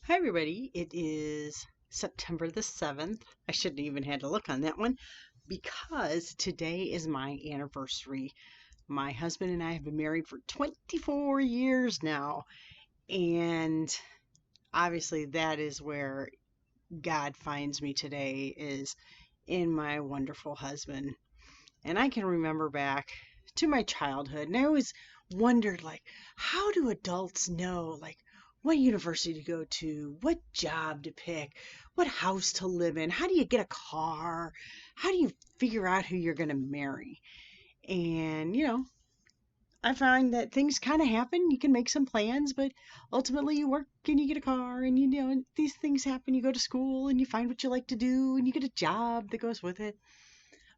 Hi, everybody. It is September the 7th. I shouldn't even had to look on that one because today is my anniversary. My husband and I have been married for 24 years now. And obviously, that is where God finds me today, is in my wonderful husband. And I can remember back to my childhood, and I always wondered, like, how do adults know, like, what university to go to, what job to pick, what house to live in, how do you get a car, how do you figure out who you're going to marry? And, I find that things kind of happen. You can make some plans, but ultimately you work and you get a car, and these things happen. You go to school and you find what you like to do, and you get a job that goes with it.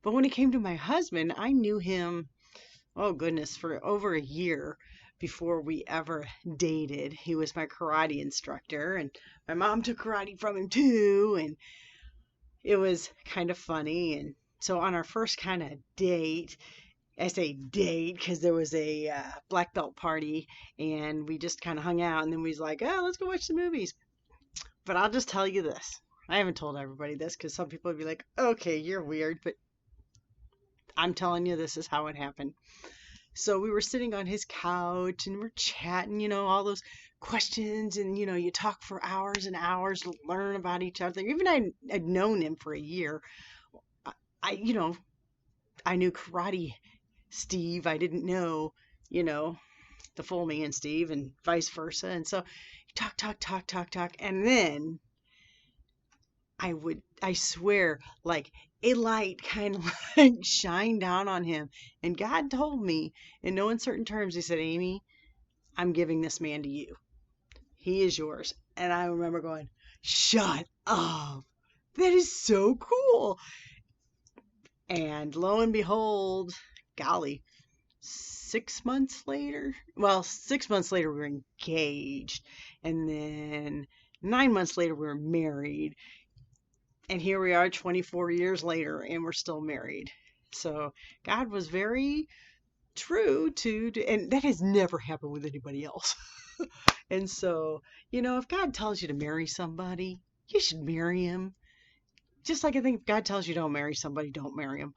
But when it came to my husband, I knew him, oh goodness, for over a year before we ever dated. He was my karate instructor, and my mom took karate from him too, and it was kind of funny. And so on our first kind of date, I say date because there was a black belt party, and we just kind of hung out, and then we was like, oh, let's go watch the movies. But I'll just tell you this. I haven't told everybody this because some people would be like, okay, you're weird, but I'm telling you, this is how it happened. So we were sitting on his couch and we're chatting, all those questions, and you talk for hours and hours to learn about each other. Even I'd known him for a year. I, I you know, I knew karate Steve. I didn't know, you know, the full man Steve, and vice versa. And so talk, talk, talk, talk, talk, and then I swear, like a light kind of like shined down on him. And God told me in no uncertain terms, He said, Amy, I'm giving this man to you. He is yours. And I remember going, shut up. That is so cool. And lo and behold, golly, 6 months later, well, 6 months later, we were engaged. And then 9 months later, we were married. And here we are 24 years later, and we're still married. So God was very true and that has never happened with anybody else. And so, if God tells you to marry somebody, you should marry him. Just like I think if God tells you don't marry somebody, don't marry him.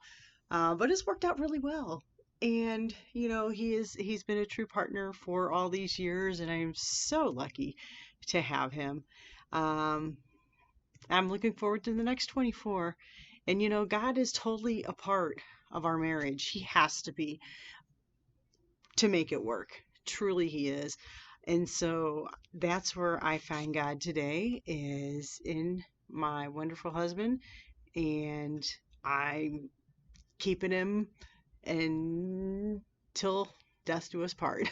But it's worked out really well. And, he's been a true partner for all these years, and I'm so lucky to have him. Um, I'm looking forward to the next 24. And, God is totally a part of our marriage. He has to be to make it work. Truly, He is. And so that's where I find God today, is in my wonderful husband. And I'm keeping him until death do us part.